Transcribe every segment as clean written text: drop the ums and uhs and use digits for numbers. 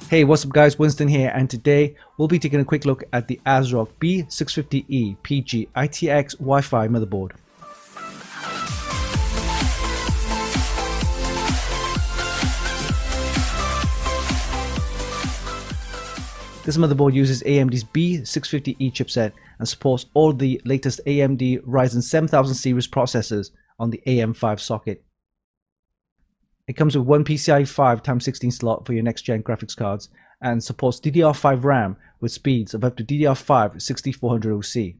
Hey, what's up guys, Winston here, and today we'll be taking a quick look at the ASRock B650E PG-ITX Wi-Fi motherboard. This motherboard uses AMD's B650E chipset and supports all the latest AMD Ryzen 7000 series processors on the AM5 socket. It comes with one PCIe 5x16 slot for your next-gen graphics cards and supports DDR5 RAM with speeds of up to DDR5-6400 OC.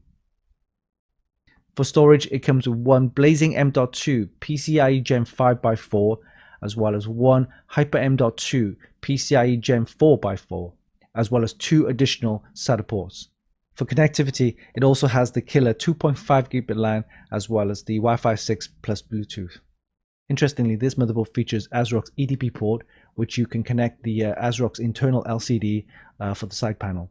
For storage, it comes with one Blazing M.2 PCIE Gen5x4 as well as one Hyper M.2 PCIE Gen4x4, as well as two additional SATA ports. For connectivity, it also has the killer 2.5 gigabit LAN as well as the Wi-Fi 6 plus Bluetooth. Interestingly, this motherboard features ASRock's EDP port, which you can connect the ASRock's internal LCD for the side panel.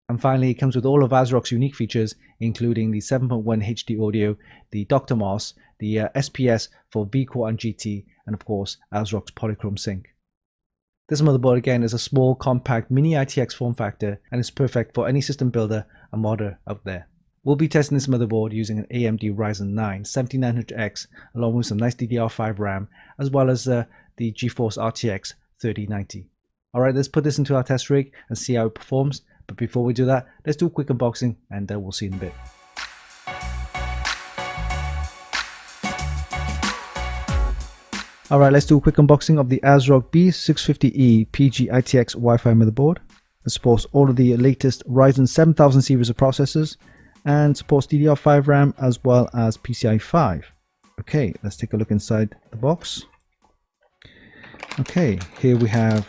And finally, it comes with all of ASRock's unique features, including the 7.1 HD audio, the Dr. Moss, the SPS for V-Core and GT, and of course, ASRock's Polychrome sync. This motherboard again is a small, compact mini-ITX form factor and is perfect for any system builder and modder out there. We'll be testing this motherboard using an AMD Ryzen 9 7900X along with some nice DDR5 RAM as well as the GeForce RTX 3090. Alright, let's put this into our test rig and see how it performs, but before we do that, let's do a quick unboxing and we'll see you in a bit. Alright, let's do a quick unboxing of the ASRock B650E PG-ITX Wi-Fi motherboard. It supports all of the latest Ryzen 7000 series of processors and supports DDR5 RAM as well as PCIe 5. Okay, let's take a look inside the box. Okay, here we have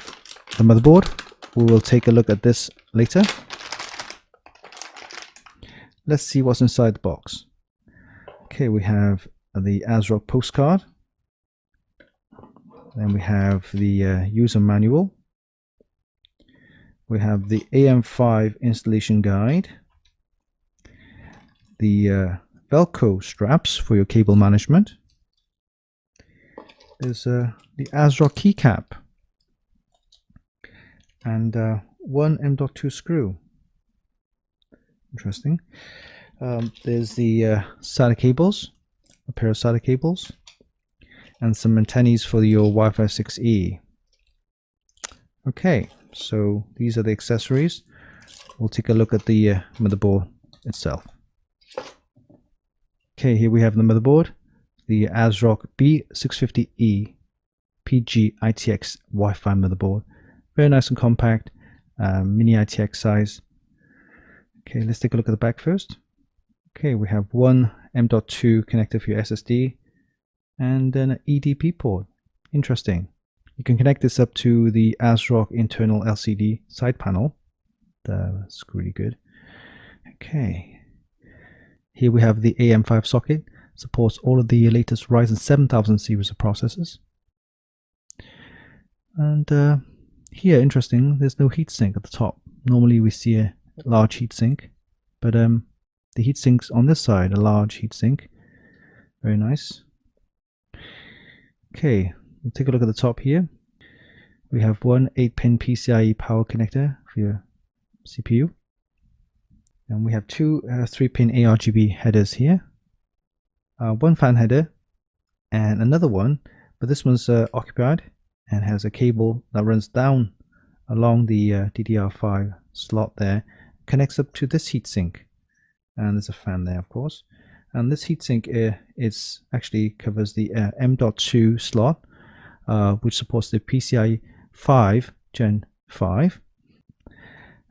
the motherboard. We will take a look at this later. Let's see what's inside the box. Okay, we have the ASRock postcard. Then we have the user manual. We have the AM5 installation guide. The Velcro straps for your cable management. There's the ASRock keycap and one M.2 screw. Interesting. There's the SATA cables, a pair of SATA cables, and some antennas for your Wi-Fi 6E. Okay, so these are the accessories. We'll take a look at the motherboard itself. Okay, here we have the motherboard, the ASRock B650E PG-ITX Wi-Fi motherboard. Very nice and compact, mini-ITX size. Okay, let's take a look at the back first. Okay, we have one M.2 connector for your SSD and then an EDP port. Interesting. You can connect this up to the ASRock internal LCD side panel. That's really good. Okay. Here we have the AM5 socket, supports all of the latest Ryzen 7000 series of processors. And here, interesting, there's no heatsink at the top. Normally we see a large heatsink, but the heatsink's on this side, a large heatsink. Very nice. Okay, we'll take a look at the top here. We have one 8-pin PCIe power connector for your CPU. And we have two 3-pin ARGB headers here. One fan header and another one, but this one's occupied and has a cable that runs down along the DDR5 slot there, connects up to this heatsink. And there's a fan there, of course. And this heatsink is actually covers the M.2 slot, which supports the PCIe 5 Gen5.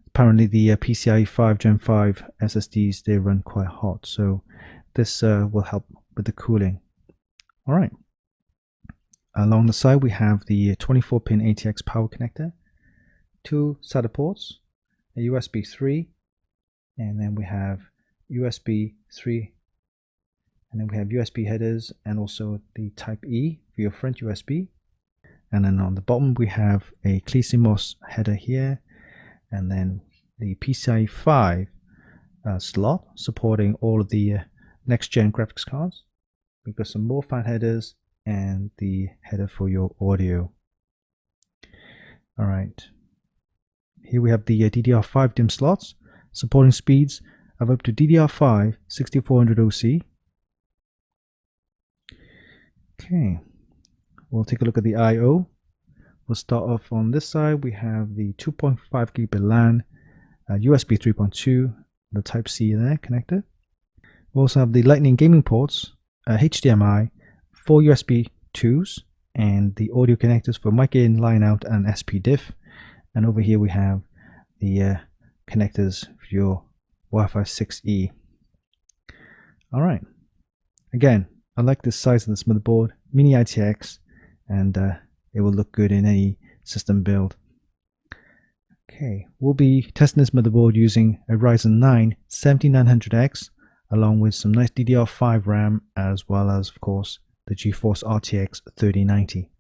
Apparently the PCIe 5 Gen5 SSDs, they run quite hot, so this will help with the cooling. Alright. Along the side we have the 24-pin ATX power connector, two SATA ports, a USB 3, and then we have USB 3, and then we have USB headers and also the Type E for your front USB. And then on the bottom we have a ClearCMOS header here, and then the PCIe 5 slot supporting all of the next-gen graphics cards. We've got some more fan headers and the header for your audio. All right. Here we have the DDR5 DIMM slots, supporting speeds of up to DDR5-6400 OC. Okay, we'll take a look at the I/O. We'll start off on this side. We have the 2.5 gigabit LAN, USB 3.2, the Type-C there connected. We also have the Lightning gaming ports, HDMI, 4 USB 2s, and the audio connectors for mic in, line out, and SP-Diff. And over here we have the connectors for your Wi-Fi 6E. Alright, again, I like the size of this motherboard, mini-ITX, and it will look good in any system build. Okay, we'll be testing this motherboard using a Ryzen 9 7900X, along with some nice DDR5 RAM, as well as, of course, the GeForce RTX 3090.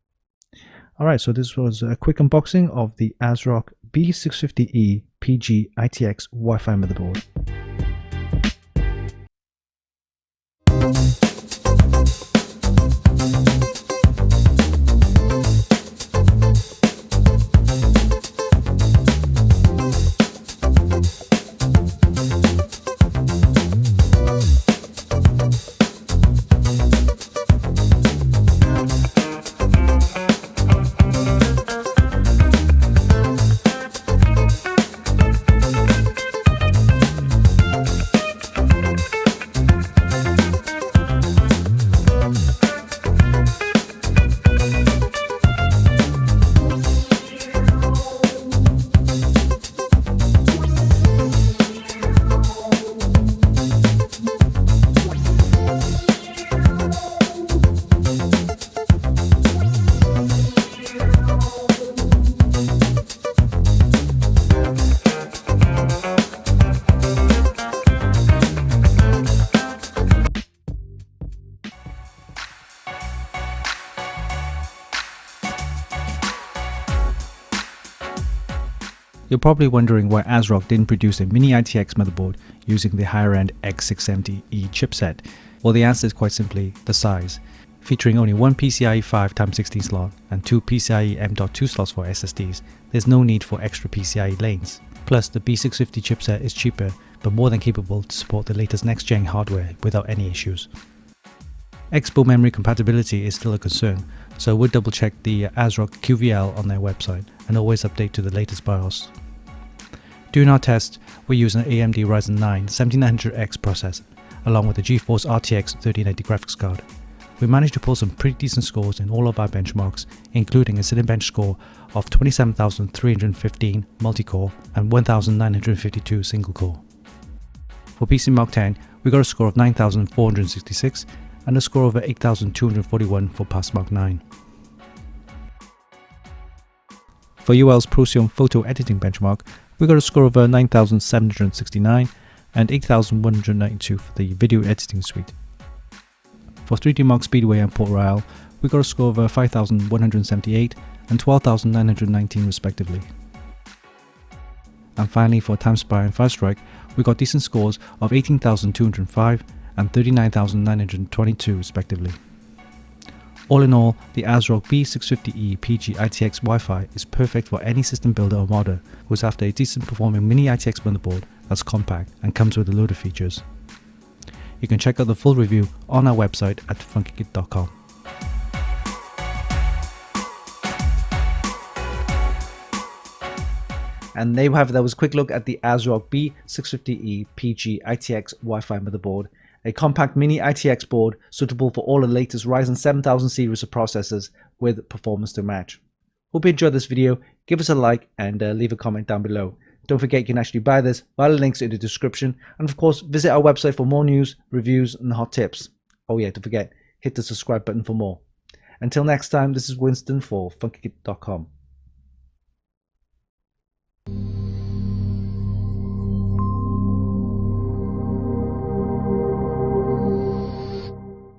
Alright, so this was a quick unboxing of the ASRock B650E PG-ITX Wi-Fi motherboard. You're probably wondering why ASRock didn't produce a mini-ITX motherboard using the higher-end X670E chipset. Well, the answer is quite simply the size. Featuring only one PCIe 5x16 slot and two PCIe M.2 slots for SSDs, there's no need for extra PCIe lanes. Plus, the B650 chipset is cheaper but more than capable to support the latest next-gen hardware without any issues. Expo memory compatibility is still a concern, so we'll double check the ASRock QVL on their website and always update to the latest BIOS. During our test, we used an AMD Ryzen 9 7900X processor along with the GeForce RTX 3090 graphics card. We managed to pull some pretty decent scores in all of our benchmarks, including a Cinebench score of 27,315 multi-core and 1,952 single-core. For PC Mark 10, we got a score of 9,466 and a score of 8,241 for Pass Mark 9. For UL's Procyon photo editing benchmark, we got a score of 9,769 and 8,192 for the video editing suite. For 3D Mark Speedway and Port Royal, we got a score of 5,178 and 12,919 respectively. And finally for TimeSpy and Firestrike, we got decent scores of 18,205 and 39,922 respectively. All in all, the ASRock B650E PG-ITX Wi-Fi is perfect for any system builder or modder who's after a decent performing mini-ITX motherboard that's compact and comes with a load of features. You can check out the full review on our website at funkykit.com. And there you have it. That was a quick look at the ASRock B650E PG-ITX Wi-Fi motherboard. A compact mini ITX board suitable for all the latest Ryzen 7000 series of processors with performance to match. Hope you enjoyed this video. Give us a like and leave a comment down below. Don't forget you can actually buy this via the links in the description, and of course visit our website for more news, reviews and hot tips. Oh yeah, don't forget, hit the subscribe button for more. Until next time, this is Winston for Funkykit.com.